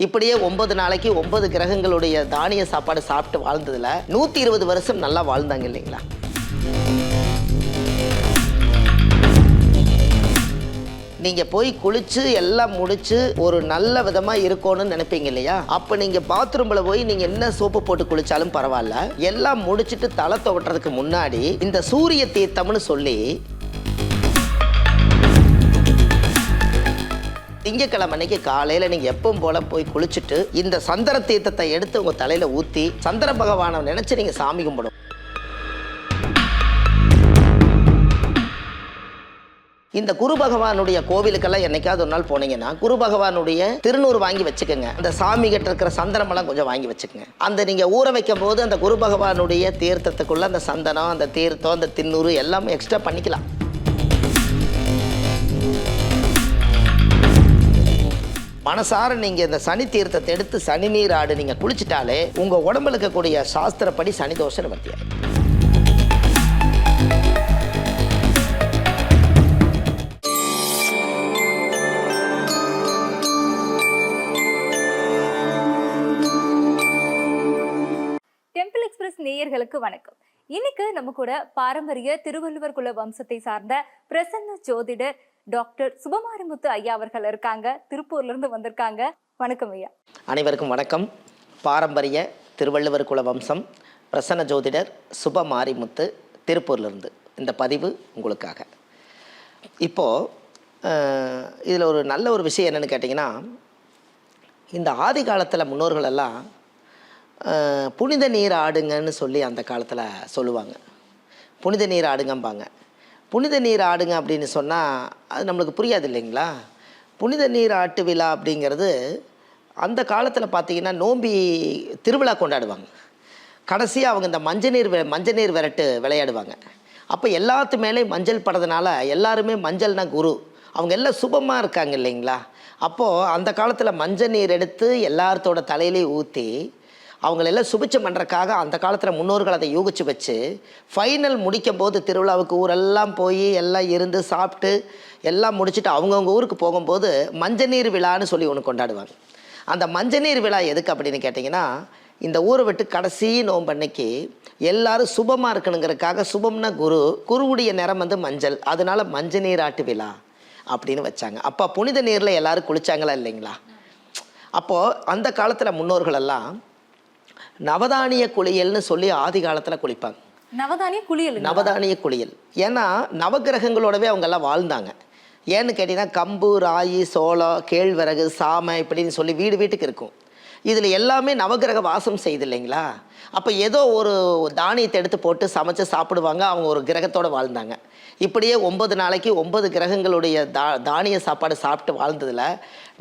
இப்படியே 9 நாளைக்கு 9 கிரகங்களுடைய தானிய சாப்பாடு சாப்பிட்டு வாழ்ந்ததுல 120 வருஷம் நல்லா வாழ்ந்தாங்க இல்லைங்களா? நீங்க போய் குளிச்சு எல்லாம் முடிச்சு ஒரு நல்ல விதமா இருக்கணும்னு நினைப்பீங்க இல்லையா? அப்ப நீங்க பாத்ரூம்ல போய் நீங்க என்ன சோப்பு போட்டு குளிச்சாலும் பரவாயில்ல, எல்லாம் முடிச்சிட்டு தலை துவட்டுறதுக்கு முன்னாடி இந்த சூரிய தீர்த்தம்னு சொல்லி திங்கக்கிழமை அன்னைக்கு காலையில் நீங்கள் எப்பவும் போல போய் குளிச்சுட்டு இந்த சந்திர தீர்த்தத்தை எடுத்து உங்கள் தலையில் ஊற்றி சந்திர பகவானை நினச்சி நீங்கள் சாமி கும்பிடும். இந்த குரு பகவானுடைய கோவிலுக்கெல்லாம் என்னைக்காவது ஒரு நாள் போனீங்கன்னா குரு பகவானுடைய திருநூறு வாங்கி வச்சுக்கோங்க. அந்த சாமி கிட்ட இருக்கிற சந்தனமெல்லாம் கொஞ்சம் வாங்கி வச்சுக்கோங்க. அந்த நீங்கள் ஊற வைக்கும் போது அந்த குரு பகவானுடைய தீர்த்தத்துக்குள்ள அந்த சந்தனம், அந்த தீர்த்தம், அந்த தின்னூறு எல்லாமே எக்ஸ்ட்ரா பண்ணிக்கலாம். மனசார நீங்கள் இந்த சனி தீர்த்தத்தை எடுத்து சனி நீர் ஆடு நீங்கள் குளிச்சிட்டாலே உங்கள் உடம்புல இருக்கக்கூடிய சாஸ்திரப்படி சனி தோஷம் நிவர்த்தியாகும். டெம்பிள் எக்ஸ்பிரஸ் நேயர்களுக்கு வணக்கம். இன்னைக்கு நம்ம கூட பாரம்பரிய திருவள்ளுவர் குல வம்சத்தை சார்ந்த பிரசன்ன ஜோதிடர் டாக்டர் சுபமாரிமுத்து ஐயா அவர்கள் இருக்காங்க. திருப்பூர்ல இருந்து வந்திருக்காங்க. வணக்கம் ஐயா. அனைவருக்கும் வணக்கம். பாரம்பரிய திருவள்ளுவர் குல வம்சம் பிரசன்ன ஜோதிடர் சுபமாரிமுத்து திருப்பூர்லேருந்து இந்த பதிவு உங்களுக்காக. இப்போது இதில் ஒரு நல்ல ஒரு விஷயம் என்னென்னு கேட்டிங்கன்னா, இந்த ஆதி காலத்தில் முன்னோர்கள் எல்லாம் புனித நீர் ஆடுங்கன்னு சொல்லி அந்த காலத்தில் சொல்லுவாங்க. புனித நீர் ஆடுங்கம்பாங்க. புனித நீர் ஆடுங்க அப்படின்னு சொன்னால் அது நம்மளுக்கு புரியாது இல்லைங்களா? புனித நீர் ஆட்டு விழா அப்படிங்கிறது அந்த காலத்தில் பார்த்திங்கன்னா நோம்பி திருவிழா கொண்டாடுவாங்க. கடைசியாக அவங்க இந்த மஞ்சள் நீர் விரட்டு விளையாடுவாங்க. அப்போ எல்லாத்து மேலே மஞ்சள் படுறதுனால எல்லாருமே மஞ்சள்னா குரு, அவங்க எல்லாம் சுபமாக இருக்காங்க இல்லைங்களா? அப்போது அந்த காலத்தில் மஞ்சள் நீர் எடுத்து எல்லாத்தோட தலையிலே ஊற்றி அவங்களெல்லாம் சுபிச்சம் பண்ணுறக்காக அந்த காலத்தில் முன்னோர்கள் அதை யூகிச்சு வச்சு ஃபைனல் முடிக்கும் போது திருவிழாவுக்கு ஊரெல்லாம் போய் எல்லாம் இருந்து சாப்பிட்டு எல்லாம் முடிச்சுட்டு அவங்கவுங்க ஊருக்கு போகும்போது மஞ்சள் நீர் விழான்னு சொல்லி ஒன்று கொண்டாடுவாங்க. அந்த மஞ்சள் நீர் விழா எதுக்கு அப்படின்னு கேட்டிங்கன்னா, இந்த ஊரை விட்டு கடைசி நோம்பன்னைக்கு எல்லோரும் சுபமாக இருக்கணுங்கிறதுக்காக, சுபம்னா குருவுடைய நிறம் வந்து மஞ்சள், அதனால மஞ்சள் நீர் ஆட்டு விழா அப்படின்னு வச்சாங்க. அப்போ புனித நீரில் எல்லோரும் குளிச்சாங்களா இல்லைங்களா? அப்போது அந்த காலத்தில் முன்னோர்களெல்லாம் நவதானிய குளியல்னு சொல்லி ஆதி காலத்தில் குளிப்பாங்க. நவதானிய குளியல். ஏன்னா நவகிரகங்களோடவே அவங்கெல்லாம் வாழ்ந்தாங்க. ஏன்னு கேட்டிங்கன்னா கம்பு, ராகி, சோளம், கேழ்வரகு, சாமை இப்படின்னு சொல்லி வீடு வீட்டுக்கு இருக்கும். இதில் எல்லாமே நவகிரக வாசம் செய்யுது இல்லைங்களா? அப்போ ஏதோ ஒரு தானியத்தை எடுத்து போட்டு சமைச்சு சாப்பிடுவாங்க. அவங்க ஒரு கிரகத்தோடு வாழ்ந்தாங்க. இப்படியே 9 நாளைக்கு 9 கிரகங்களுடைய தானிய சாப்பாடு சாப்பிட்டு வாழ்ந்ததில்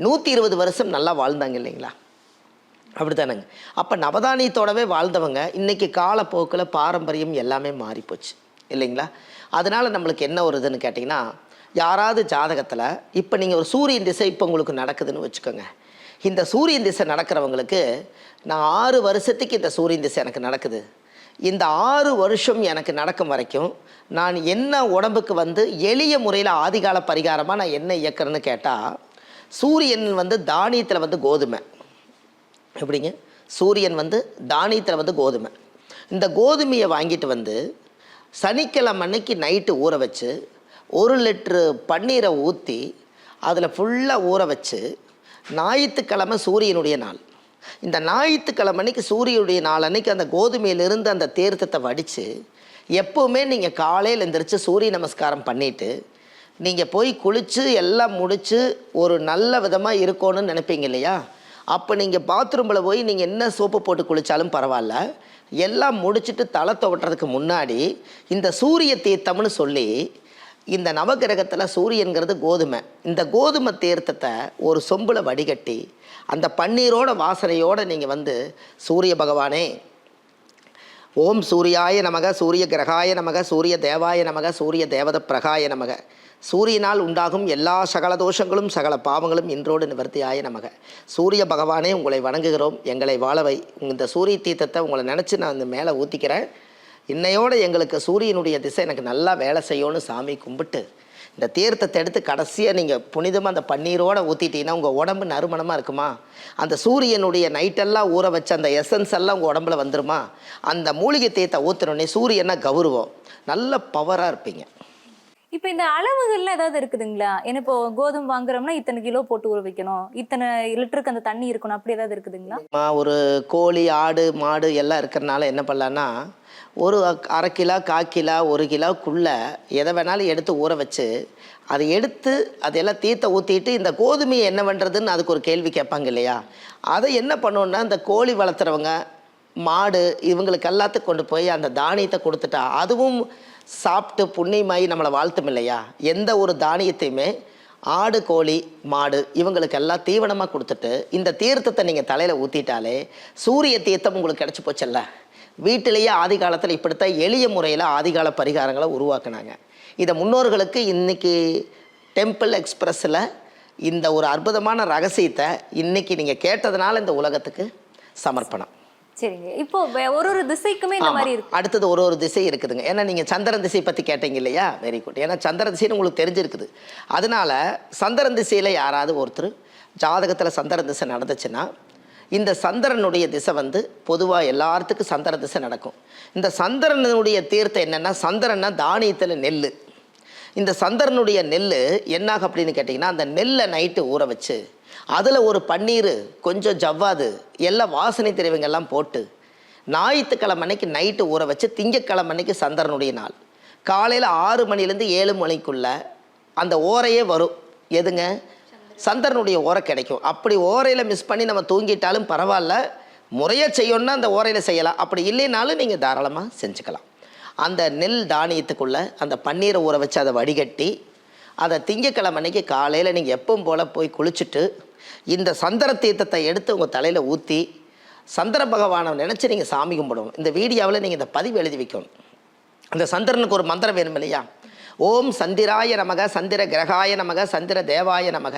120 வருஷம் நல்லா வாழ்ந்தாங்க இல்லைங்களா? அப்படி தானேங்க. அப்போ நவதானியத்தோடவே வாழ்ந்தவங்க இன்றைக்கி காலப்போக்கில் பாரம்பரியம் எல்லாமே மாறிப்போச்சு இல்லைங்களா? அதனால் நம்மளுக்கு என்ன ஒரு இதுன்னு கேட்டிங்கன்னா, யாராவது ஜாதகத்தில் இப்போ நீங்கள் ஒரு சூரியன் திசை இப்போ உங்களுக்கு நடக்குதுன்னு வச்சுக்கோங்க. இந்த சூரியன் திசை நடக்கிறவங்களுக்கு நான் 6 வருஷத்துக்கு இந்த சூரியன் திசை எனக்கு நடக்குது, இந்த 6 வருஷம் எனக்கு நடக்கும் வரைக்கும் நான் என்ன உடம்புக்கு வந்து எளிய முறையில் ஆதிகால பரிகாரமாக நான் என்ன இயக்கிறேன்னு கேட்டால், சூரியன் வந்து தானியத்தில் வந்து கோதுமை. எப்படிங்க? சூரியன் வந்து தானியத்தில் வந்து கோதுமை. இந்த கோதுமையை வாங்கிட்டு வந்து சனிக்கிழமை அன்னைக்கு நைட்டு ஊற வச்சு 1 லிட்ரு பன்னீரை ஊற்றி அதில் ஃபுல்லாக ஊற வச்சு, ஞாயிற்றுக்கிழமை சூரியனுடைய நாள், இந்த ஞாயிற்றுக்கிழமை அன்னைக்கு சூரியனுடைய நாள் அன்னைக்கு அந்த கோதுமையிலிருந்து அந்த தீர்த்தத்தை வடித்து எப்போவுமே நீங்கள் காலையில் எழுந்திரிச்சு சூரிய நமஸ்காரம் பண்ணிவிட்டு நீங்கள் போய் குளித்து எல்லாம் முடித்து ஒரு நல்ல விதமாக இருக்கணும்னு நினைப்பீங்க இல்லையா? அப்போ நீங்கள் பாத்ரூமில் போய் நீங்கள் என்ன சோப்பு போட்டு குளித்தாலும் பரவாயில்ல, எல்லாம் முடிச்சுட்டு தலை துவட்டுறதுக்கு முன்னாடி இந்த சூரிய தீர்த்தம்னு சொல்லி, இந்த நவகிரகத்தில் சூரியன்கிறது கோதுமை, இந்த கோதுமை தீர்த்தத்தை ஒரு சொம்பில் வடிகட்டி அந்த பன்னீரோட வாசனையோடு நீங்கள் வந்து சூரிய பகவானே ஓம் சூரியாய நமக, சூரிய கிரகாய நமக, சூரிய தேவாய நமக, சூரிய தேவத பிரகாய நமக, சூரியனால் உண்டாகும் எல்லா சகல தோஷங்களும் சகல பாவங்களும் இன்றோடு நிவர்த்தியாய நமக. சூரிய பகவானே உங்களை வணங்குகிறோம், எங்களை வாழவை. இந்த சூரிய தீர்த்தத்தை உங்களை நினச்சி நான் இந்த மேலே ஊற்றிக்கிறேன். இன்னையோடு எங்களுக்கு சூரியனுடைய திசை எனக்கு நல்லா வேலை செய்யணும்னு சாமி கும்பிட்டு இந்த தீர்த்தத்தை எடுத்து கடைசியாக நீங்கள் புனிதமாக அந்த பன்னீரோடு ஊற்றிட்டீங்கன்னா உங்கள் உடம்பு நறுமணமாக இருக்குமா? அந்த சூரியனுடைய நைட்டெல்லாம் ஊற வச்ச அந்த எசன்ஸ் எல்லாம் உங்கள் உடம்புல வந்துருமா? அந்த மூலிகை தீர்த்தை ஊற்றினோடனே சூரியனை கௌரவம், நல்ல பவராக இருப்பீங்க. இப்போ இந்த அளவுகள்லாம் ஏதாவது இருக்குதுங்களா? ஏன்னா இப்போ கோதுமை வாங்குறோம்னா இத்தனை கிலோ போட்டு ஊற வைக்கணும், இத்தனை லிட்டருக்கு அந்த தண்ணி இருக்கணும், அப்படி ஏதாவது இருக்குதுங்களா? ஒரு கோழி, ஆடு, மாடு எல்லாம் இருக்கிறனால என்ன பண்ணலான்னா, ஒரு அரை கிலோ, 1/4 கிலோ, 1 கிலோக்குள்ளே எதை வேணாலும் எடுத்து ஊற வச்சு அதை எடுத்து அதெல்லாம் தீர்த்த ஊற்றிட்டு இந்த கோதுமையை என்ன பண்ணுறதுன்னு அதுக்கு ஒரு கேள்வி கேட்பாங்க இல்லையா? அதை என்ன பண்ணோன்னா, இந்த கோழி வளர்த்துறவங்க, மாடு, இவங்களுக்கு எல்லாத்துக்கும் கொண்டு போய் அந்த தானியத்தை கொடுத்துட்டா அதுவும் சாப்பிட்டு புண்ணியமாகி நம்மளை வாழ்த்தும் இல்லையா? எந்த ஒரு தானியத்தையுமே ஆடு, கோழி, மாடு இவங்களுக்கெல்லாம் தீவனமாக கொடுத்துட்டு இந்த தீர்த்தத்தை நீங்கள் தலையில் ஊற்றிட்டாலே சூரிய தீர்த்தம் உங்களுக்கு கிடச்சி போச்சல்ல. வீட்டிலேயே ஆதி காலத்தில் இப்படித்தான் எளிய முறையில் ஆதிகால பரிகாரங்களை உருவாக்குனாங்க. இதை முன்னோர்களுக்கு இன்றைக்கி டெம்பிள் எக்ஸ்பிரஸில் இந்த ஒரு அற்புதமான ரகசியத்தை இன்றைக்கி நீங்கள் கேட்டதுனால இந்த உலகத்துக்கு சமர்ப்பணம். சரிங்க. இப்போ ஒரு ஒரு திசைக்குமே இந்த மாதிரி இருக்கு. அடுத்தது ஒரு திசை இருக்குதுங்க. ஏன்னா நீங்கள் சந்திரன் திசை பற்றி கேட்டீங்க இல்லையா? Very good. ஏன்னா சந்திரன் திசைன்னு உங்களுக்கு தெரிஞ்சிருக்குது. அதனால சந்திரன் திசையில் யாராவது ஒருத்தர் ஜாதகத்தில் சந்திரன் திசை நடந்துச்சுன்னா, இந்த சந்திரனுடைய திசை வந்து பொதுவாக எல்லாத்துக்கும் சந்திரன் திசை நடக்கும். இந்த சந்திரனுடைய தீர்த்தம் என்னென்னா, சந்திரன்னா தானியத்தில் நெல். இந்த சந்திரனுடைய நெல் என்னாகும் அப்படின்னு கேட்டிங்கன்னா, அந்த நெல்லை நைட்டு ஊற வச்சு அதில் ஒரு பன்னீர், கொஞ்சம் ஜவ்வாது, எல்லாம் வாசனை திரவியங்கள்லாம் போட்டு ஞாயிற்றுக்கிழமை அன்னைக்கு நைட்டு ஊற வச்சு திங்கக்கிழமை அன்னைக்கு சந்திரனுடைய நாள் காலையில் 6 மணிலேருந்து 7 மணிக்குள்ளே அந்த ஓரையே வரும். எதுங்க? சந்திரனுடைய ஓரை கிடைக்கும். அப்படி ஓரையில் மிஸ் பண்ணி நம்ம தூங்கிட்டாலும் பரவாயில்ல, முறையாக செய்யணும்னா அந்த ஓரையில் செய்யலாம். அப்படி இல்லைனாலும் நீங்கள் தாராளமாக செஞ்சுக்கலாம். அந்த நெல் தானியத்துக்குள்ளே அந்த பன்னீரை ஊற வச்சு அதை வடிகட்டி அதை திங்கக்கிழமை அன்னைக்கு காலையில் நீங்கள் எப்பவும் போல் போய் குளிச்சுட்டு இந்த சந்திர தீர்த்தத்தை எடுத்து உங்கள் தலையில் ஊற்றி சந்திர பகவானை நினச்சி நீங்கள் சாமி கும்பிடணும். இந்த வீடியோவில் நீங்கள் இந்த பதிவு எழுதி வைக்கணும். அந்த சந்திரனுக்கு ஒரு மந்திரம் வேணும் இல்லையா? ஓம் சந்திராய நமக, சந்திர கிரகாய நமக, சந்திர தேவாய நமக,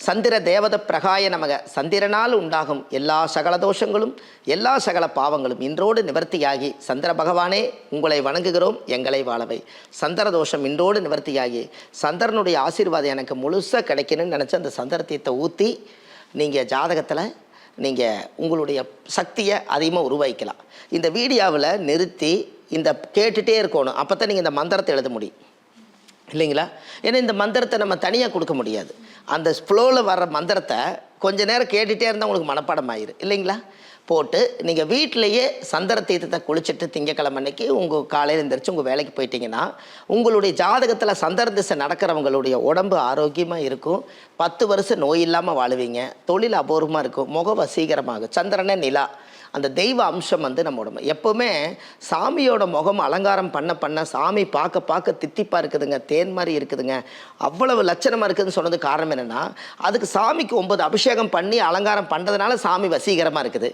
சந்திர தேவத பிரகாய நமக. சந்திரனால் உண்டாகும் எல்லா சகல தோஷங்களும் எல்லா சகல பாவங்களும் இன்றோடு நிவர்த்தியாகி, சந்திர பகவானே உங்களை வணங்குகிறோம், எங்களை வாழவை. சந்திர தோஷம் இன்றோடு நிவர்த்தியாகி சந்திரனுடைய ஆசீர்வாதம் எனக்கு முழுசாக கிடைக்கணும்னு நினச்சி அந்த சந்திர தீர்த்தை ஊற்றி நீங்கள் ஜாதகத்தில் நீங்கள் உங்களுடைய சக்தியை அதிகமாக உருவாக்கலாம். இந்த வீடியோவில் நிறுத்தி இந்த கேட்டுகிட்டே இருக்கணும். அப்போ தான் நீங்கள் இந்த மந்திரத்தை எழுத முடியும் இல்லைங்களா? ஏன்னா இந்த மந்திரத்தை நம்ம தனியாக கொடுக்க முடியாது. அந்த ஃப்ளோவில் வர்ற மந்திரத்தை கொஞ்ச நேரம் கேட்டுகிட்டே இருந்தால் உங்களுக்கு மனப்பாடம் ஆயிரும் இல்லைங்களா? போட்டு நீங்கள் வீட்டிலையே சந்திர தீர்த்தத்தை குளிச்சுட்டு திங்கக்கிழமை அன்னைக்கு உங்கள் காலையில் எழுந்திரிச்சு உங்கள் வேலைக்கு போயிட்டீங்கன்னா உங்களுடைய ஜாதகத்தில் சந்திர திசை நடக்கிறவங்களுடைய உடம்பு ஆரோக்கியமாக இருக்கும். 10 வருஷம் நோய் இல்லாமல் வாழுவீங்க. தொழில் அபூர்வமாக இருக்கும். முக வசீகரமாகும். சந்திரனே நிலா, அந்த தெய்வ அம்சம் வந்து நம்ம உடம்பு எப்போவுமே சாமியோட முகம் அலங்காரம் பண்ண பண்ண சாமி பார்க்க தித்திப்பாக இருக்குதுங்க, தேன் மாதிரி இருக்குதுங்க, அவ்வளவு லட்சணமாக இருக்குதுன்னு சொன்னது காரணம் என்னென்னா, அதுக்கு சாமிக்கு 9 அபிஷேகம் பண்ணி அலங்காரம் பண்ணுறதுனால சாமி வசீகரமாக இருக்குது.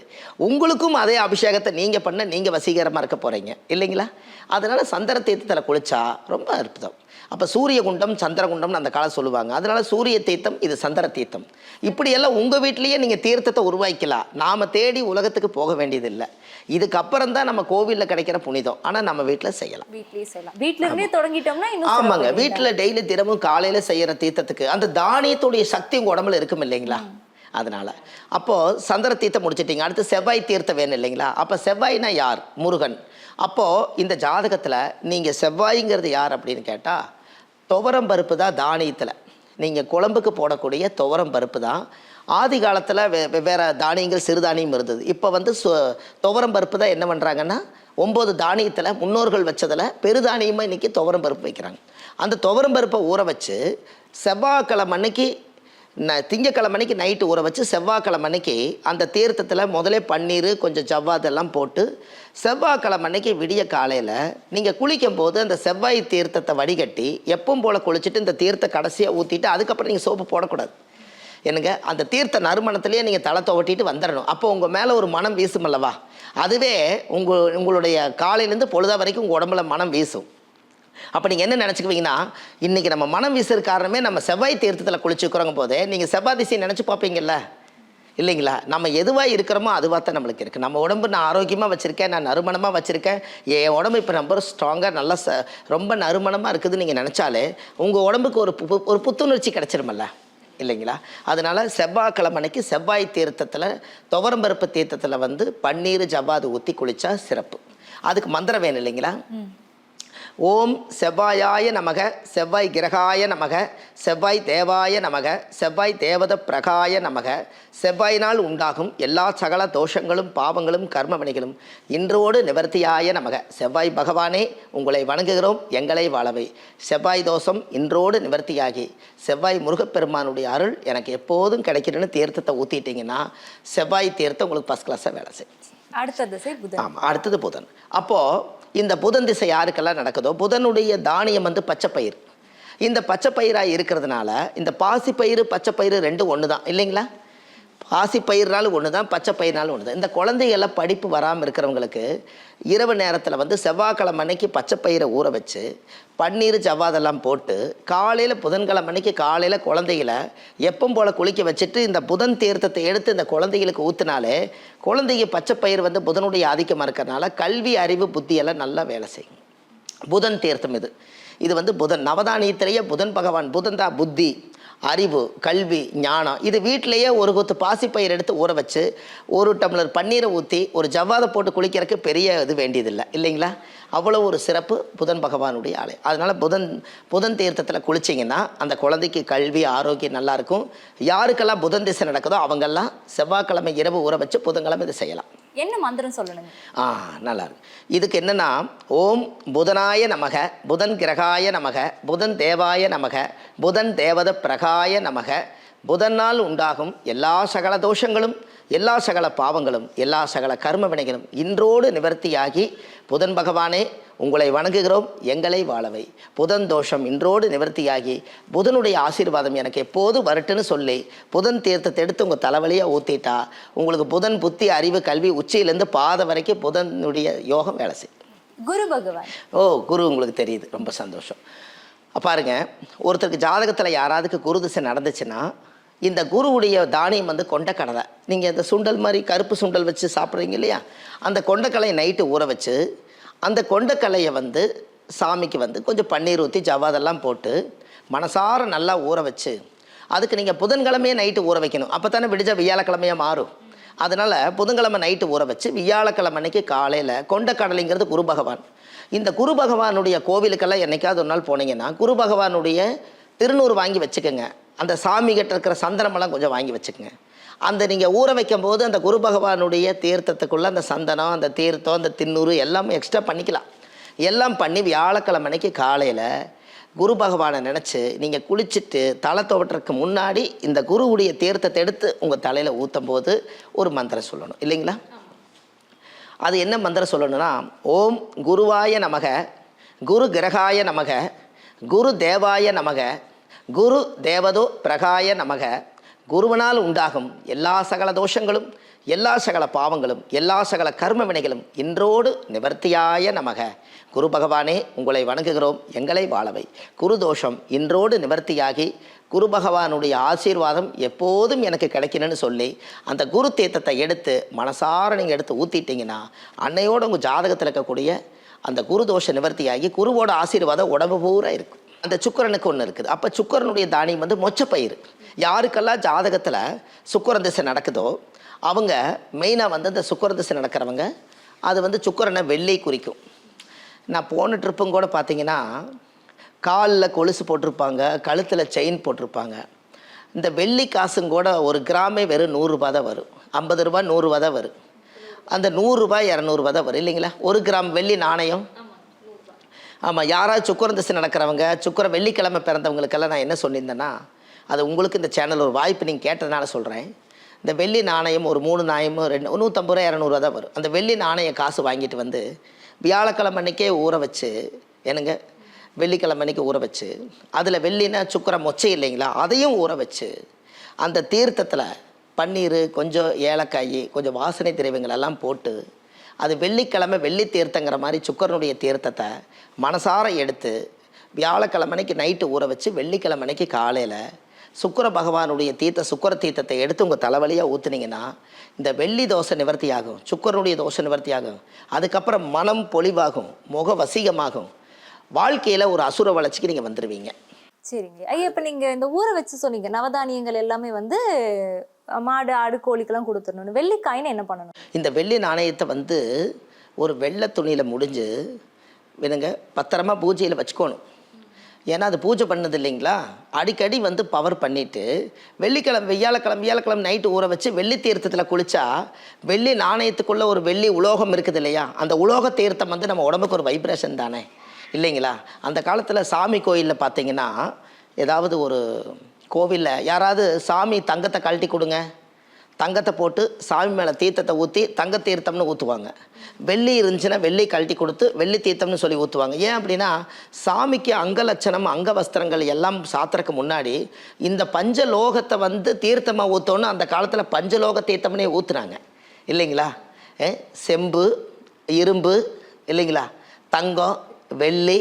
உங்களுக்கும் அதே அபிஷேகத்தை நீங்கள் பண்ண நீங்கள் வசீகரமாக இருக்க போகிறீங்க இல்லைங்களா? அதனால் சந்திர தீர்த்தத்தில் குளித்தா ரொம்ப அற்புதம். அப்போ சூரிய குண்டம் சந்திரகுண்டம்னு அந்த காலம் சொல்லுவாங்க. அதனால் சூரிய தீர்த்தம், இது சந்திர தீர்த்தம். இப்படியெல்லாம் உங்கள் வீட்லேயே நீங்கள் தீர்த்தத்தை உருவாக்கலாம். நாம் தேடி உலகத்துக்கு போக வேண்டியதில்லை. இதுக்கப்புறம் தான் நம்ம கோவிலில் கிடைக்கிற புனிதம். ஆனால் நம்ம வீட்டில் செய்யலாம். வீட்டிலே தொடங்கிட்டோம்னா ஆமாங்க. வீட்டில் டெய்லி தினமும் காலையில் செய்கிற தீர்த்தத்துக்கு அந்த தானியத்துடைய சக்தி உங்கள் உடம்புல இருக்கும் இல்லைங்களா? அதனால் அப்போது சந்திர தீர்த்தம் முடிச்சிட்டிங்க. அடுத்து செவ்வாய் தீர்த்தம் வேணும் இல்லைங்களா? அப்போ செவ்வாய்னா யார்? முருகன். அப்போது இந்த ஜாதகத்தில் நீங்கள் செவ்வாய்ங்கிறது யார் அப்படின்னு கேட்டால், துவரம் பருப்பு தான் தானியத்தில். நீங்கள் குழம்புக்கு போடக்கூடிய துவரம் பருப்பு தான். ஆதி காலத்தில் வேறு தானியங்கள் சிறுதானியம் இருந்தது. இப்போ வந்து துவரம் பருப்பு தான் என்ன பண்ணுறாங்கன்னா 9 தானியத்தில் முன்னோர்கள் வச்சதில் பெருதானியமாக இன்றைக்கி துவரம் பருப்பு வைக்கிறாங்க. அந்த துவரம் பருப்பை ஊற வச்சு செவ்வாய்க்கிழமை அன்னைக்கு திங்கக்கிழமை அன்னைக்கு நைட்டு ஊற வச்சு செவ்வாய்க்கிழமை அன்னைக்கு அந்த தீர்த்தத்தில் முதலே பன்னீர் கொஞ்சம் ஜவ்வாதெல்லாம் போட்டு செவ்வாய்க்கிழமை அன்னைக்கு விடிய காலையில் நீங்கள் குளிக்கும் போது அந்த செவ்வாய் தீர்த்தத்தை வடிகட்டி எப்பவும் போல் குளிச்சுட்டு இந்த தீர்த்த கடைசியாக ஊற்றிட்டு அதுக்கப்புறம் நீங்கள் சோப்பு போடக்கூடாது. என்னங்க, அந்த தீர்த்த நறுமணத்திலேயே நீங்கள் தலை துவட்டிட்டு வந்துடணும். அப்போ உங்கள் மேலே ஒரு மனம் வீசும் அல்லவா? அதுவே உங்களுடைய காலையிலேருந்து பொழுதா வரைக்கும் உங்கள் உடம்புல மனம் வீசும். அப்போ நீங்கள் என்ன நினச்சிக்குவீங்கன்னா, இன்றைக்கி நம்ம மனம் வீசுற காரணமே நம்ம செவ்வாய் தீர்த்தத்தில் குளிச்சுக்கிறோங்க போதே நீங்கள் செவ்வாய் திசையை நினச்சி பார்ப்பீங்கல்ல. இல்லைங்களா? நம்ம எதுவாக இருக்கிறோமோ அதுவாக தான் நம்மளுக்கு இருக்குது. நம்ம உடம்பு நான் ஆரோக்கியமாக வச்சுருக்கேன், நான் நறுமணமாக வச்சுருக்கேன், என் உடம்பு இப்போ ரொம்ப ஸ்ட்ராங்காக நல்லா ரொம்ப நறுமணமாக இருக்குதுன்னு நீங்கள் நினச்சாலே உங்கள் உடம்புக்கு ஒரு புத்துணர்ச்சி கிடச்சிருமல்ல, இல்லைங்களா? அதனால் செவ்வாய்க்கிழமை அன்னைக்கு செவ்வாய் தீர்த்தத்தில் துவரம்பருப்பு தீர்த்தத்தில் வந்து பன்னீர் ஜவ்வாது ஊற்றி குளித்தா சிறப்பு. அதுக்கு மந்திரம் வேணும் இல்லைங்களா? ஓம் செவ்வாயாய நமக, செவ்வாய் கிரகாய நமக, செவ்வாய் தேவாய நமக, செவ்வாய் தேவத பிரகாய நமக, செவ்வாயினால் உண்டாகும் எல்லா சகல தோஷங்களும் பாவங்களும் கர்மவினைகளும் இன்றோடு நிவர்த்தியாய நமக. செவ்வாய் பகவானே உங்களை வணங்குகிறோம், எங்களை வாழவை. செவ்வாய் தோஷம் இன்றோடு நிவர்த்தியாகி செவ்வாய் முருகப்பெருமானுடைய அருள் எனக்கு எப்போதும் கிடைக்கிறேன்னு தீர்த்தத்தை ஊற்றிட்டிங்கன்னா செவ்வாய் தீர்த்தம் உங்களுக்கு ஃபஸ்ட் கிளாஸாக வேலை செய்யும். அடுத்த திசை புதன். ஆமாம், அடுத்தது புதன். அப்போது இந்த புதன் திசை யாருக்கெல்லாம் நடக்குதோ, புதனுடைய தானியம் வந்து பச்சைப்பயிர். இந்த பச்சைப்பயிராக இருக்கிறதுனால இந்த பாசிப்பயிறு பச்சைப்பயிறு ரெண்டும் ஒன்று தான் இல்லைங்களா? பாசிப்பயிர்னாலும் ஒன்று தான், பச்சைப்பயிர்னாலும் ஒன்று தான். இந்த குழந்தைகள்லாம் படிப்பு வராமல் இருக்கிறவங்களுக்கு இரவு நேரத்தில் வந்து செவ்வாய்க்கிழமை அன்னைக்கு பச்சைப்பயிரை ஊற வச்சு பன்னீர் ஜவ்வாதெல்லாம் போட்டு காலையில் புதன்கிழமை அன்னைக்கு காலையில் குழந்தைகளை எப்பவும் போல் குளிக்க வச்சுட்டு இந்த புதன் தீர்த்தத்தை எடுத்து இந்த குழந்தைகளுக்கு ஊற்றினாலே குழந்தைங்க பச்சைப்பயிர் வந்து புதனுடைய ஆதிக்கமாக இருக்கிறதுனால கல்வி அறிவு புத்தியெல்லாம் நல்லா வேலை செய்யும். புதன் தீர்த்தம் இது வந்து புதன் நவதானியத்திலேயே புதன் பகவான். புதன் தான் புத்தி, அறிவு, கல்வி, ஞானம். இது வீட்டிலையே ஒரு கொத்து பாசிப்பயிர் எடுத்து ஊற வச்சு ஒரு டம்ளர் பன்னீரை ஊற்றி ஒரு ஜவ்வாதை போட்டு குளிக்கிறதுக்கு பெரிய இது வேண்டியதில்லை இல்லைங்களா? அவ்வளோ ஒரு சிறப்பு புதன் பகவானுடைய ஆலயம். அதனால் புதன் தீர்த்தத்தில் குளிச்சிங்கன்னா அந்த குழந்தைக்கு கல்வி ஆரோக்கியம் நல்லாயிருக்கும். யாருக்கெல்லாம் புதன் திசை நடக்குதோ அவங்கெல்லாம் செவ்வாய்க்கிழமை இரவு ஊற வச்சு புதன்கிழமை இதை செய்யலாம். என்ன மந்திரம் சொல்லணுங்க? நல்லா இருக்கு. இதுக்கு என்னன்னா, ஓம் புதனாய நமக, புதன் கிரகாய நமக, புதன் தேவாய நமக, புதன் தேவத பிரகாய நமக. புதனால் உண்டாகும் எல்லா சகல தோஷங்களும் எல்லா சகல பாவங்களும் எல்லா சகல கர்ம வினைகளும் இன்றோடு நிவர்த்தியாகி புதன் பகவானே உங்களை வணங்குகிறோம், எங்களை வாழவை. புதன் தோஷம் இன்றோடு நிவர்த்தியாகி புதனுடைய ஆசீர்வாதம் எனக்கு எப்போது வரட்டுன்னு சொல்லி புதன் தீர்த்தத்தை எடுத்து உங்கள் தலைவலியாக ஊற்றிட்டா உங்களுக்கு புதன் புத்தி அறிவு கல்வி உச்சியிலேருந்து பாதை வரைக்கும் புதனுடைய யோகம் வேலை செய்யும். குரு பகவான். குரு உங்களுக்கு தெரியுது, ரொம்ப சந்தோஷம். பாருங்க, ஒருத்தருக்கு ஜாதகத்தில் யாராவதுக்கு குரு திசை நடந்துச்சுன்னா இந்த குருவுடைய தானியம் வந்து கொண்டக்கடலை. நீங்கள் இந்த சுண்டல் மாதிரி கருப்பு சுண்டல் வச்சு சாப்பிட்றீங்க இல்லையா, அந்த கொண்டக்கடலையை நைட்டு ஊற வச்சு அந்த கொண்டக்கடலையை வந்து சாமிக்கு வந்து கொஞ்சம் பன்னீர் ஊற்றி ஜவ்வாதெல்லாம் போட்டு மனசார நல்லா ஊற வச்சு அதுக்கு நீங்கள் புதன்கிழமையே நைட்டு ஊற வைக்கணும். அப்போ தானே விடிஞ்சா வியாழக்கிழமையாக மாறும். அதனால் புதன்கிழமை நைட்டு ஊற வச்சு வியாழக்கிழமை அன்னைக்கு காலையில் கொண்டக்கடலைங்கிறது குரு பகவான். இந்த குரு பகவானுடைய கோவிலுக்கெல்லாம் என்றைக்காவது ஒரு நாள் போனீங்கன்னா குரு பகவானுடைய திருநூறு வாங்கி வச்சுக்கோங்க. அந்த சாமி கிட்ட இருக்கிற சந்தனமெல்லாம் கொஞ்சம் வாங்கி வச்சுக்கோங்க. அந்த நீங்கள் ஊற வைக்கும் போது அந்த குரு பகவானுடைய தீர்த்தத்துக்குள்ளே அந்த சந்தனம், அந்த தீர்த்தம், அந்த தின்னூறு எல்லாமே எக்ஸ்ட்ரா பண்ணிக்கலாம். எல்லாம் பண்ணி வியாழக்கிழமை அன்னைக்கு காலையில் குரு பகவானை நினச்சி நீங்கள் குளிச்சுட்டு தலை துவட்டுறதுக்கு முன்னாடி இந்த குருவுடைய தீர்த்தத்தை எடுத்து உங்கள் தலையில் ஊற்றும் போது ஒரு மந்திரம் சொல்லணும் இல்லைங்களா? அது என்ன மந்திரம் சொல்லணும்னா, ஓம் குருவாய நமக, குரு கிரகாய நமக, குரு தேவாய நமக, குரு தேவதோ பிரகாய நமக. குருவனால் உண்டாகும் எல்லா சகல தோஷங்களும் எல்லா சகல பாவங்களும் எல்லா சகல கர்ம வினைகளும் இன்றோடு நிவர்த்தியாய நமக. குரு பகவானே உங்களை வணங்குகிறோம், எங்களை வாழவை. குரு தோஷம் இன்றோடு நிவர்த்தியாகி குரு பகவானுடைய ஆசீர்வாதம் எப்போதும் எனக்கு கிடைக்கணும்னு சொல்லி அந்த குரு தீர்த்தத்தை எடுத்து மனசார நீங்கள் எடுத்து ஊற்றிட்டிங்கன்னா அன்னையோடு உங்கள் ஜாதகத்தில் இருக்கக்கூடிய அந்த குரு தோஷ நிவர்த்தியாகி குருவோட ஆசீர்வாதம் உடம்பு பூரா இருக்கும். அந்த சுக்கரனுக்கு ஒன்று இருக்குது. அப்போ சுக்கரனுடைய தானியம் வந்து மொச்சப்பயிறு. யாருக்கெல்லாம் ஜாதகத்தில் சுக்கரன் திசை நடக்குதோ அவங்க மெயினாக வந்து அந்த சுக்கரன் திசை நடக்கிறவங்க அது வந்து சுக்கரனை வெள்ளை குறிக்கும். நான் போன ட்ரிப்பும் கூட பார்த்தீங்கன்னா காலில் கொலுசு போட்டிருப்பாங்க, கழுத்தில் செயின் போட்டிருப்பாங்க. இந்த வெள்ளி காசும் கூட ஒரு கிராமே வெறும் 100 ரூபா தான் வரும், 50 ரூபா 100 ரூபா தான் வரும். அந்த 100 ரூபாய் 200 ரூபா தான் வரும் இல்லைங்களா? ஒரு கிராம் வெள்ளி நாணயம். ஆமாம், யாராவது சுக்கரன் திசை நடக்கிறவங்க சுக்கர வெள்ளிக்கிழமை பிறந்தவங்களுக்கெல்லாம் நான் என்ன சொல்லியிருந்தேன்னா, அது உங்களுக்கு இந்த சேனல் ஒரு வாய்ப்பு நீங்கள் கேட்டதுனால சொல்கிறேன். இந்த வெள்ளி நாணயம் ஒரு 3 நாணயமும் 150 ரூபா 200 ரூபா தான் வரும். அந்த வெள்ளி நாணய காசு வாங்கிட்டு வந்து வியாழக்கிழமை அன்றைக்கே ஊற வச்சு, என்னங்க வெள்ளிக்கிழமை அன்றைக்கி ஊற வச்சு அதில் வெள்ளினா சுக்கர மொச்சை இல்லைங்களா, அதையும் ஊற வச்சு அந்த தீர்த்தத்தில் பன்னீர் கொஞ்சம் ஏலக்காய் கொஞ்சம் வாசனை திரவியங்கள் எல்லாம் போட்டு அது வெள்ளிக்கிழமை வெள்ளி தீர்த்தங்கிற மாதிரி சுக்கரனுடைய தீர்த்தத்தை மனசார எடுத்து வியாழக்கிழமை அன்னைக்கு நைட்டு ஊற வச்சு வெள்ளிக்கிழமை அன்னைக்கு காலையில் சுக்கிர பகவானுடைய சுக்கிர தீர்த்தத்தை எடுத்து உங்கள் தலைவலியாக ஊற்றுனீங்கன்னா இந்த வெள்ளி தோஷ நிவர்த்தி ஆகும், சுக்கிரனுடைய தோஷ நிவர்த்தி ஆகும். அதுக்கப்புறம் மனம் பொலிவாகும், முக வசீகமாகும், வாழ்க்கையில் ஒரு அசுர வளர்ச்சிக்கு நீங்கள் வந்துடுவீங்க. சரிங்க ஐயா, இப்போ நீங்கள் இந்த ஊரை வச்சு சொன்னீங்க நவதானியங்கள் எல்லாமே வந்து மாடு ஆடு கோழிக்கெல்லாம் கொடுத்துடணும். வெள்ளிக்காயின்னு என்ன பண்ணணும்? இந்த வெள்ளி நாணயத்தை வந்து ஒரு வெள்ளை துணியில் முடிஞ்சு வேணுங்க பத்திரமா பூஜையில் வச்சுக்கணும். ஏன்னா அது பூஜை பண்ணது இல்லைங்களா, அடிக்கடி வந்து பவர் பண்ணிவிட்டு வியாழக்கிழமை நைட்டு ஊற வச்சு வெள்ளி தீர்த்தத்தில் குளித்தா வெள்ளி நாணயத்துக்குள்ளே ஒரு வெள்ளி உலோகம் இருக்குது இல்லையா, அந்த உலோக தீர்த்தம் வந்து நம்ம உடம்புக்கு ஒரு வைப்ரேஷன் தானே இல்லைங்களா. அந்த காலத்தில் சாமி கோயிலில் பார்த்தீங்கன்னா, ஏதாவது ஒரு கோவிலில் யாராவது சாமி தங்கத்தை கழட்டி கொடுங்க, தங்கத்தை போட்டு சாமி மேலே தீர்த்தத்தை ஊற்றி தங்க தீர்த்தம்னு ஊற்றுவாங்க. வெள்ளி இருந்துச்சுன்னா வெள்ளி கழட்டி கொடுத்து வெள்ளி தீர்த்தம்னு சொல்லி ஊற்றுவாங்க. ஏன் அப்படின்னா சாமிக்கு அங்கலட்சணம் அங்க வஸ்திரங்கள் எல்லாம் சாத்திரக்கு முன்னாடி இந்த பஞ்சலோகத்தை வந்து தீர்த்தமாக ஊற்றோன்னு அந்த காலத்தில் பஞ்சலோக தீர்த்தம்னே ஊற்றுனாங்க இல்லைங்களா. செம்பு, இரும்பு இல்லைங்களா, தங்கம், வெள்ளி,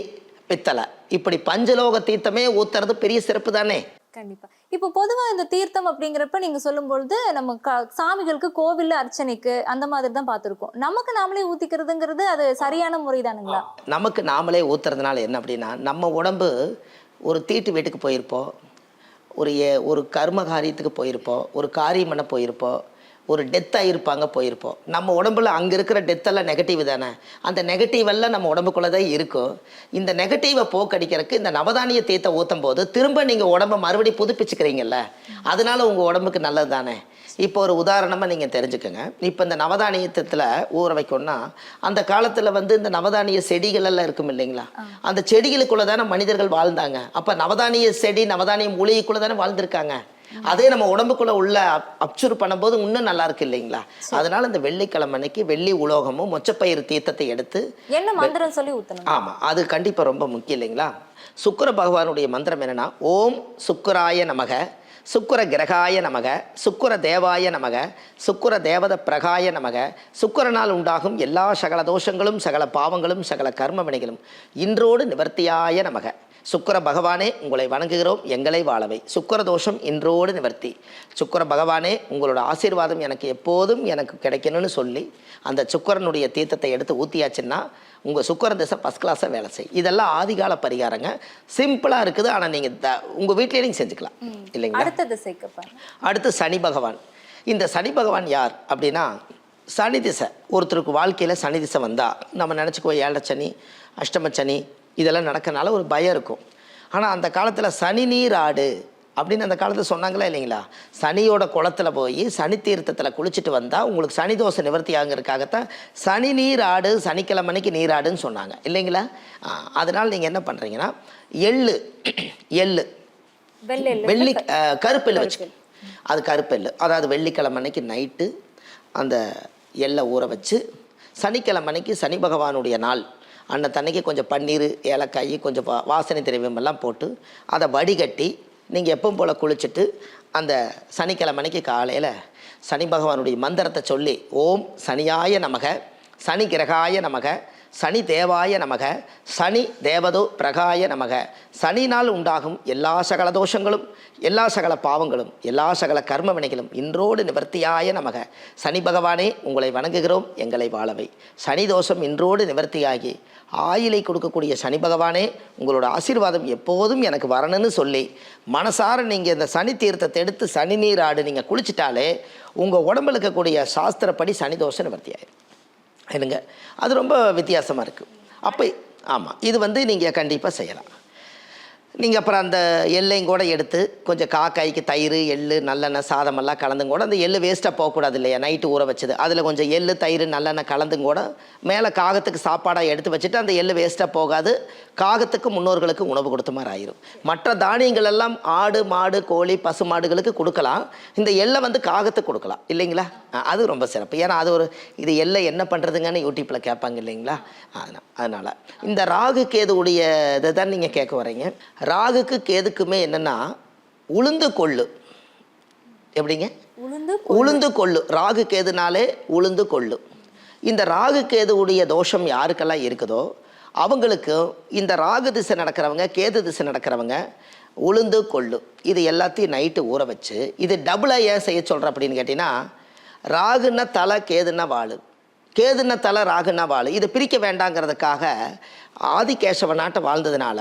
பித்தளை, இப்படி பஞ்சலோக தீர்த்தமே ஊற்றுறது பெரிய சிறப்பு தானே. கண்டிப்பா. இப்போ பொதுவா இந்த தீர்த்தம் அப்படிங்கிறப்ப நீங்க சொல்லும்பொழுது நம்ம சாமிகளுக்கு கோவில்ல அர்ச்சனைக்கு அந்த மாதிரி தான் பார்த்துருக்கோம். நமக்கு நாமளே ஊத்திக்கிறதுங்கிறது அது சரியான முறை தானுங்களா? நமக்கு நாமளே ஊத்துறதுனால என்ன அப்படின்னா, நம்ம உடம்பு ஒரு தீட்டு வீட்டுக்கு போயிருப்போம், ஒரு கர்ம காரியத்துக்கு போயிருப்போம், ஒரு காரியம் பண்ண போயிருப்போம், ஒரு டெத் ஆகிருப்பாங்க போயிருப்போம். நம்ம உடம்புல அங்கே இருக்கிற டெத்தெல்லாம் நெகட்டிவ் தானே, அந்த நெகட்டிவெல்லாம் நம்ம உடம்புக்குள்ளே தான் இருக்கும். இந்த நெகட்டிவை போக்கடிக்கிறதுக்கு இந்த நவதானிய தீர்த்தம் ஊற்றும் போது திரும்ப நீங்கள் உடம்பை மறுபடியும் புதுப்பிச்சுக்கிறீங்கல்ல, அதனால உங்கள் உடம்புக்கு நல்லது தானே. இப்போ ஒரு உதாரணமாக நீங்கள் தெரிஞ்சுக்கோங்க. இப்போ இந்த நவதானியத்தில் ஊற வைக்கணும்னா அந்த காலத்தில் வந்து இந்த நவதானிய செடிகள் எல்லாம் இருக்கும் இல்லைங்களா, அந்த செடிகளுக்குள்ளே தானே மனிதர்கள் வாழ்ந்தாங்க. அப்போ நவதானிய செடி நவதானிய மூலிகைக்குள்ளே தானே வாழ்ந்திருக்காங்க. அதே நம்ம உடம்புக்குள்ள உள்ள அப்சர்வ் பண்ணும்போது இன்னும் நல்லா இருக்கு இல்லைங்களா. அதனால இந்த வெள்ளிக்கிழமை அன்னைக்கு வெள்ளி உலோகமும் மொச்சப்பயிறு தீர்த்தத்தை எடுத்து என்ன மந்திரம் சொல்லி ஊத்தணும்? ஆமா, அது கண்டிப்பா ரொம்ப முக்கியம் இல்லைங்களா. சுக்கிர பகவானுடைய மந்திரம் என்னன்னா, ஓம் சுக்கிராய நமக, சுக்கிர கிரகாய நமக, சுக்கிர தேவாய நமக, சுக்கிர தேவத பிரகாய நமக, சுக்கிரனால் உண்டாகும் எல்லா சகல தோஷங்களும் சகல பாவங்களும் சகல கர்ம வினைகளும் இன்றோடு நிவர்த்தியாய நமக. சுக்கிர பகவானே உங்களை வணங்குகிறோம், எங்களை வாழவை. சுக்கிர தோஷம் இன்றோடு நிவர்த்தி. சுக்கிர பகவானே உங்களோட ஆசீர்வாதம் எனக்கு எப்போதும் எனக்கு கிடைக்கணும்னு சொல்லி அந்த சுக்கிரனுடைய தீர்த்தத்தை எடுத்து ஊற்றியாச்சுன்னா உங்கள் சுக்கிர திசை ஃபஸ்ட் கிளாஸாக வேலை செய்யும். இதெல்லாம் ஆதிகால பரிகாரங்க, சிம்பிளாக இருக்குது. ஆனால் நீங்கள் உங்கள் வீட்டிலே நீங்கள் செஞ்சுக்கலாம் இல்லைங்களா. அடுத்து சனி பகவான். இந்த சனி பகவான் யார் அப்படின்னா, சனி திசை ஒருத்தருக்கு வாழ்க்கையில் சனி திசை வந்தால் நம்ம நினச்சிக்குவோம் 7 சனி அஷ்டம சனி இதெல்லாம் நடக்கனால ஒரு பயம் இருக்கும். ஆனால் அந்த காலத்தில் சனி நீர் ஆடு அப்படின்னு அந்த காலத்தில் சொன்னாங்களா இல்லைங்களா. சனியோட குளத்தில் போய் சனி தீர்த்தத்தில் குளிச்சுட்டு வந்தால் உங்களுக்கு சனி தோஷம் நிவர்த்தி ஆகிறதுக்காகத்தான் சனி நீர் ஆடு, சனிக்கிழமைக்கு நீராடுன்னு சொன்னாங்க இல்லைங்களா. அதனால் நீங்கள் என்ன பண்ணுறீங்கன்னா, எள்ளு வெள்ளி கருப்பெல்லு வச்சு, அது கருப்பெல்லு, அதாவது வெள்ளிக்கிழமைக்கு நைட்டு அந்த எள்ளை ஊற வச்சு சனிக்கிழமைக்கு சனி பகவானுடைய நாள் அன்னத்தன்னைக்கு கொஞ்சம் பன்னீர், ஏலக்காய், கொஞ்சம் வாசனை திரவியம் எல்லாம் போட்டு அதை வடிகட்டி நீங்கள் எப்பவும் போல் குளிச்சுட்டு அந்த சனிக்கிழமைக்கு காலையில் சனி பகவானுடைய மந்திரத்தை சொல்லி ஓம் சனியாய நமக, சனி கிரகாய நமக, சனி தேவாய நமக, சனி தேவதோ பிரகாய நமக. சனினால் உண்டாகும் எல்லா சகல தோஷங்களும் எல்லா சகல பாவங்களும் எல்லா சகல கர்ம வினைகளும் இன்றோடு நிவர்த்தியாய நமக. சனி பகவானே உங்களை வணங்குகிறோம், எங்களை வாழவை. சனி தோஷம் இன்றோடு நிவர்த்தியாகி ஆயிலை கொடுக்கக்கூடிய சனி பகவானே உங்களோட ஆசீர்வாதம் எப்போதும் எனக்கு வரணும்னு சொல்லி மனசார நீங்கள் இந்த சனி தீர்த்தத்தை எடுத்து சனி நீர் ஆடு நீங்கள் குளிச்சிட்டாலே உங்கள் உடம்புல இருக்கக்கூடிய சாஸ்திரப்படி சனி தோஷம் நிவர்த்தி ஆயிடும் இல்லைங்க. அது ரொம்ப வித்தியாசமாக இருக்குது. அப்போ ஆமாம், இது வந்து நீங்கள் கண்டிப்பாக செய்யலாம். நீங்கள் அப்புறம் அந்த எள்ளையும் கூட எடுத்து கொஞ்சம் காக்காய்க்கு தயிர், எள்ளு, நல்லெண்ணெய், சாதமெல்லாம் கலந்தும் கூட, அந்த எள்ளு வேஸ்ட்டாக போகக்கூடாது இல்லையா, நைட்டு ஊற வச்சது, அதில் கொஞ்சம் எள்ளு, தயிர், நல்லெண்ணெய் கலந்தும் கூட மேலே காகத்துக்கு சாப்பாடாக எடுத்து வச்சுட்டு அந்த எள்ளு வேஸ்ட்டாக போகாது, காகத்துக்கு முன்னோர்களுக்கு உணவு கொடுத்த மாதிரி ஆயிரும். மற்ற தானியங்கள் எல்லாம் ஆடு, மாடு, கோழி, பசு மாடுகளுக்கு கொடுக்கலாம், இந்த எள்ளை வந்து காகத்துக்கு கொடுக்கலாம் இல்லைங்களா. அது ரொம்ப சிறப்பு. ஏன்னா அது இது எள்ளை என்ன பண்ணுறதுங்கன்னு யூடியூப்பில் கேட்பாங்க இல்லைங்களா. அதனால் இந்த ராகு கேதுவுடைய இதை தான் நீங்கள் கேட்க வரீங்க. ராகுக்கு கேதுக்குமே என்னன்னா உளுந்து கொள்ளு. எப்படிங்க? உளுந்து கொள்ளு. ராகு கேதுனாலே உளுந்து கொள்ளு. இந்த ராகு கேதுவுடைய தோஷம் யாருக்கெல்லாம் இருக்குதோ அவங்களுக்கு இந்த ராகு திசை நடக்கிறவங்க, கேது திசை நடக்கிறவங்க உளுந்து கொள்ளு இது எல்லாத்தையும் நைட்டு ஊற வச்சு, இது டபுளாக ஏன் செய்ய சொல்கிறேன் அப்படின்னு கேட்டிங்கன்னா, ராகுன்னா தலை, கேதுன்னா வாள், கேதுன்னா தலை, ராகுன்னா வாள், இதை பிரிக்க வேண்டாங்கிறதுக்காக ஆதிகேசவனாட்ட வாழ்ந்ததுனால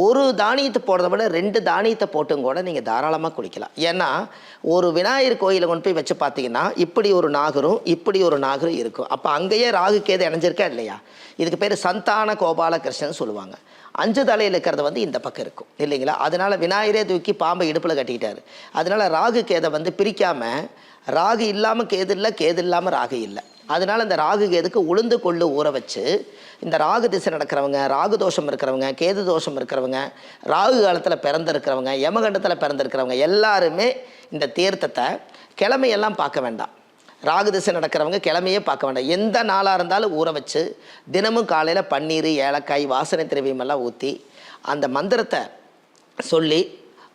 ஒரு தானியத்தை போடுறத விட 2 தானியத்தை போட்டும் கூட நீங்கள் தாராளமாக குடிக்கலாம். ஏன்னா ஒரு விநாயகர் கோயிலை கொண்டு போய் வச்சு பார்த்தீங்கன்னா இப்படி ஒரு நாகரும் இப்படி ஒரு நாகரும் இருக்கும். அப்போ அங்கேயே ராகு கேது இணைஞ்சிருக்கா இல்லையா? இதுக்கு பேர் சந்தான கோபாலகிருஷ்ணன் சொல்லுவாங்க. 5 தலையில் இருக்கிறது வந்து இந்த பக்கம் இருக்கும் இல்லைங்களா? அதனால விநாயகரே தூக்கி பாம்பை இடுப்பில் கட்டிக்கிட்டாரு. அதனால ராகு கேதை வந்து பிரிக்காமல், ராகு இல்லாமல் கேது இல்லை, கேது இல்லாமல் ராகு இல்லை. அதனால இந்த ராகு கேதுக்கு உளுந்து கொள்ளு ஊற வச்சு, இந்த ராகு திசை நடக்கிறவங்க, ராகு தோஷம் இருக்கிறவங்க, கேது தோஷம் இருக்கிறவங்க, ராகு காலத்தில் பிறந்திருக்கிறவங்க, யமகண்டத்தில் பிறந்திருக்கிறவங்க எல்லாருமே இந்த தீர்த்தத்தை கிழமையெல்லாம் பார்க்க வேண்டாம். ராகு திசை நடக்கிறவங்க கிழமையே பார்க்க வேண்டாம். எந்த நாளாக இருந்தாலும் ஊற வச்சு தினமும் காலையில் பன்னீர், ஏலக்காய், வாசனை திரவியமெல்லாம் ஊற்றி அந்த மந்திரத்தை சொல்லி,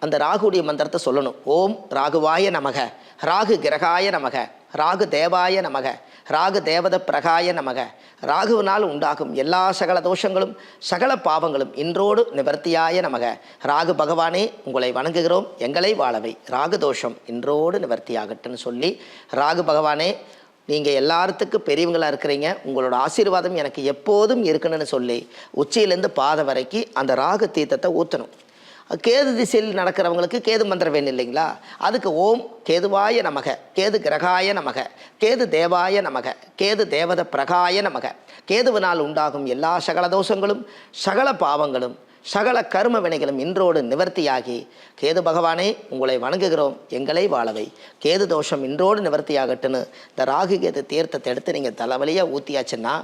அந்த ராகுடைய மந்திரத்தை சொல்லணும். ஓம் ராகுவாய நமக, ராகு கிரகாய நமக, ராகு தேவாய நமக, ராகு தேவத பிரகாய நமக. ராகுவினால் உண்டாகும் எல்லா சகல தோஷங்களும் சகல பாவங்களும் இன்றோடு நிவர்த்தியாய நமக. ராகு பகவானே உங்களை வணங்குகிறோம், எங்களை வாழவை, ராகு தோஷம் இன்றோடு நிவர்த்தியாகட்டுன்னு சொல்லி, ராகு பகவானே நீங்கள் எல்லாத்துக்கும் பெரியவங்களாக இருக்கிறீங்க, உங்களோட ஆசீர்வாதம் எனக்கு எப்போதும் இருக்கணும்னு சொல்லி உச்சியிலேருந்து பாதம் வரைக்கும் அந்த ராகு தீர்த்தத்தை ஊற்றணும். கேது திசையில் நடக்கிறவங்களுக்கு கேது மந்திரம் வேணும் இல்லைங்களா? அதுக்கு ஓம் கேதுவாய நமக, கேது கிரகாய நமக, கேது தேவாய நமக, கேது தேவத பிரகாய நமக. கேதுவினால் உண்டாகும் எல்லா சகல தோஷங்களும் சகல பாவங்களும் சகல கர்ம வினைகளும் இன்றோடு நிவர்த்தியாகி, கேது பகவானே உங்களை வணங்குகிறோம், எங்களை வாழவை, கேது தோஷம் இன்றோடு நிவர்த்தியாகட்டுன்னு இந்த ராகு கேது தீர்த்தத்தை எடுத்து நீங்கள் தலைவலியாக ஊற்றியாச்சுன்னா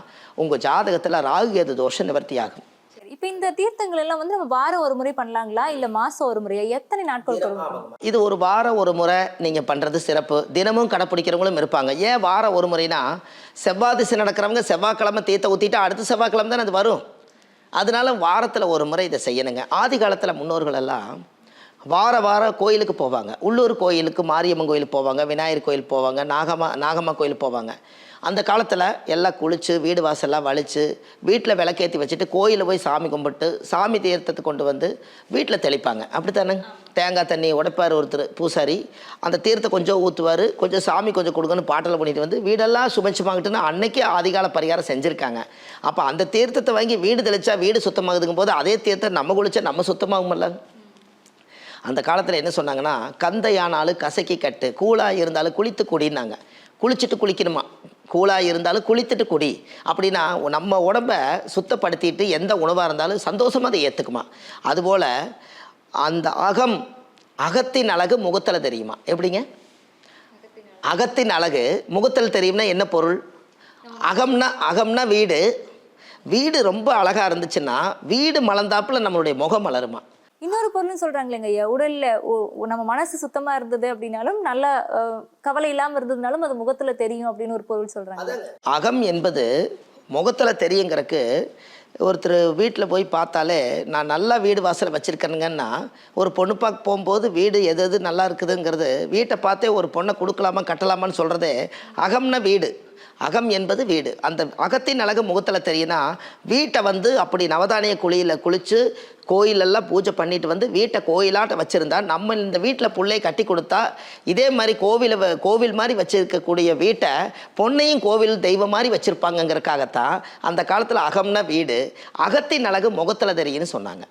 உங்கள் ஜாதகத்தில் ராகு கேது தோஷம் நிவர்த்தியாகும். இப்போ இந்த தீர்த்தங்கள் எல்லாம் வந்து நம்ம வாரம் ஒரு முறை பண்ணலாங்களா, இல்ல மாசம் ஒரு முறையா, எத்தனை நாட்கள் பண்ணலாம்? இது ஒரு வாரம் ஒரு முறை நீங்க பண்றது சிறப்பு. தினமும் கடைப்பிடிக்கிறவங்களும் இருப்பாங்க. ஏன் வாரம் ஒரு முறைனா, செவ்வாய் திசை நடக்கிறவங்க செவ்வாய்க்கிழமை தீர்த்த ஊத்திட்டு அடுத்த செவ்வாய்க்கிழமை தானே அது வரும். அதனால வாரத்தில் ஒரு முறை இதை செய்யணுங்க. ஆதி காலத்தில் முன்னோர்கள் எல்லாம் வாரம் கோயிலுக்கு போவாங்க. உள்ளூர் கோயிலுக்கு, மாரியம்மன் கோயிலுக்கு போவாங்க, விநாயகர் கோயில் போவாங்க, நாகம்மா கோயில் போவாங்க. அந்த காலத்தில் எல்லாம் குளித்து வீடு வாசல்லாம் வலித்து வீட்டில் விளக்கேற்றி வச்சுட்டு கோயிலில் போய் சாமி கும்பிட்டு சாமி தீர்த்தத்தை கொண்டு வந்து வீட்டில் தெளிப்பாங்க. அப்படி தானே? தேங்காய் தண்ணி உடைப்பார் ஒருத்தர் பூசாரி, அந்த தீர்த்தை கொஞ்சம் ஊற்றுவார், கொஞ்சம் சாமி கொஞ்சம் கொடுங்கன்னு பாட்டில் பண்ணிட்டு வந்து வீடெல்லாம் சுபட்சமாகட்டுன்னு அன்னைக்கே ஆதிகால பரிகாரம் செஞ்சுருக்காங்க. அப்போ அந்த தீர்த்தத்தை வாங்கி வீடு தெளித்தா வீடு சுத்தமாகுதுங்கும் போது அதே தீர்த்தம் நம்ம குளித்தா நம்ம சுத்தமாகுமில்ல. அந்த காலத்தில் என்ன சொன்னாங்கன்னா, கந்தையானாலும் கசக்கி கட்டு, கூழாக இருந்தாலும் குளித்து குடினாங்க. குளிச்சுட்டு குளிக்கணுமா, கூழாக இருந்தாலும் குளித்துட்டு குடி அப்படின்னா நம்ம உடம்பை சுத்தப்படுத்திட்டு எந்த உணவாக இருந்தாலும் சந்தோஷமாக அதை ஏற்றுக்குமா. அதுபோல் அந்த அகத்தின் அழகு முகத்தில் தெரியுமா? எப்படிங்க? அகத்தின் அழகு முகத்தில் தெரியும்னா என்ன பொருள்? அகம்னா வீடு ரொம்ப அழகாக இருந்துச்சுன்னா வீடு மலர்ந்தாப்புல நம்மளுடைய முகம் மலருமா. இன்னொரு பொருள்னு சொல்றாங்களேங்க ஐயா, உடல்ல நம்ம மனசு சுத்தமா இருந்தது அப்படின்னாலும், நல்ல கவலை இல்லாம இருந்ததுனாலும் அது முகத்துல தெரியும் அப்படின்னு ஒரு பொருள் சொல்றாங்க. அகம் என்பது முகத்துல தெரியுங்கிறதுக்கு ஒருத்தர் வீட்டில் போய் பார்த்தாலே, நான் நல்லா வீடு வாசலை வச்சுருக்கேனுங்கன்னா, ஒரு பொண்ணு பார்க்க போகும்போது வீடு எது நல்லா இருக்குதுங்கிறது வீட்டை பார்த்தே ஒரு பொண்ணை கொடுக்கலாமா கட்டலாமான்னு சொல்கிறதே அகம்னா வீடு. அகம் என்பது வீடு. அந்த அகத்தின் அழகு முகத்தில் தெரியுன்னா, வீட்டை வந்து அப்படி நவதானிய குழியில் குளித்து கோயிலெல்லாம் பூஜை பண்ணிட்டு வந்து வீட்டை கோயிலாட்ட வச்சுருந்தா, நம்ம இந்த வீட்டில் பிள்ளையை கட்டி கொடுத்தா இதே மாதிரி கோவில் மாதிரி வச்சுருக்கக்கூடிய வீட்டை பொண்ணையும் கோவில் தெய்வம் மாதிரி வச்சுருப்பாங்கங்கிறதுக்காகத்தான் அந்த காலத்தில் அகம்னா வீடு, அகத்தின் அழகு முகத்தில் தெரியுன்னு சொன்னாங்க.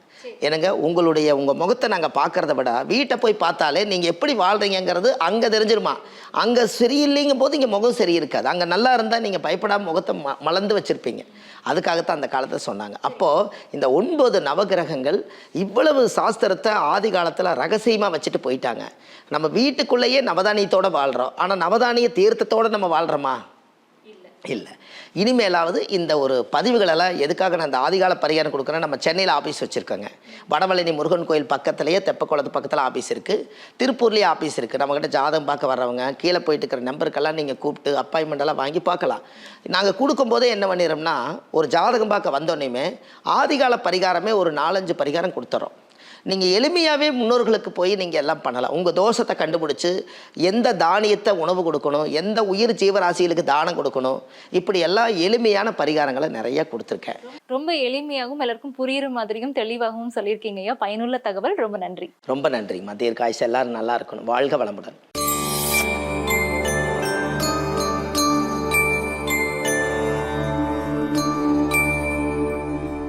என்னங்க, உங்கள் முகத்தை நாங்கள் பார்க்குறத விட வீட்டை போய் பார்த்தாலே நீங்கள் எப்படி வாழ்கிறீங்கிறது அங்கே தெரிஞ்சிருமா. அங்கே சரியில்லைங்கும் போது இங்கே முகம் சரி இருக்காது. அங்கே நல்லா இருந்தால் நீங்கள் பயப்படாமல் முகத்தை மலர்ந்து வச்சுருப்பீங்க. அதுக்காகத்தான் அந்த காலத்தில் சொன்னாங்க. அப்போது இந்த 9 நவகிரகங்கள் இவ்வளவு சாஸ்திரத்தை ஆதி காலத்தில் ரகசியமாக வச்சுட்டு போயிட்டாங்க. நம்ம வீட்டுக்குள்ளேயே நவதானியத்தோடு வாழ்கிறோம், ஆனால் நவதானிய தீர்த்தத்தோடு நம்ம வாழ்கிறோமா? இல்லை. இனிமேலாவது இந்த ஒரு பதிவுகளெல்லாம் எதுக்காக நான் இந்த ஆதிகால பரிகாரம் கொடுக்குறேன். நம்ம சென்னையில் ஆஃபீஸ் வச்சுருக்கோங்க. வடபழனி முருகன் கோயில் பக்கத்துலேயே தெப்பக்குளத்து பக்கத்தில் ஆஃபீஸ் இருக்குது, திருப்பூர்லேயே ஆஃபீஸ் இருக்குது. நம்மக்கிட்ட ஜாதகம் பார்க்க வர்றவங்க கீழே போயிட்டு இருக்கிற நம்பருக்கெல்லாம் நீங்கள் கூப்பிட்டு அப்பாயின்மெண்டெல்லாம் வாங்கி பார்க்கலாம். நாங்கள் கொடுக்கும்போதே என்ன பண்ணிடுறோம்னா, ஒரு ஜாதகம் பார்க்க வந்தோடனேயுமே ஆதிகால பரிகாரமே ஒரு 4-5 பரிகாரம் கொடுத்துறோம். நீங்கள் எளிமையாகவே முன்னோர்களுக்கு போய் நீங்கள் எல்லாம் பண்ணலாம். உங்கள் தோஷத்தை கண்டுபிடிச்சி எந்த தானியத்தை உணவு கொடுக்கணும், எந்த உயிர் ஜீவராசிகளுக்கு தானம் கொடுக்கணும், இப்படி எல்லாம் எளிமையான பரிகாரங்களை நிறைய கொடுத்துருக்கேன். ரொம்ப எளிமையாகவும் எல்லாருக்கும் புரியுற மாதிரியும் தெளிவாகவும் சொல்லியிருக்கீங்க ஐயா. பயனுள்ள தகவல். ரொம்ப நன்றி. ரொம்ப நன்றி. மத்திய காய்ச்சல் எல்லாரும் நல்லா இருக்கணும். வாழ்க வளமுடன்.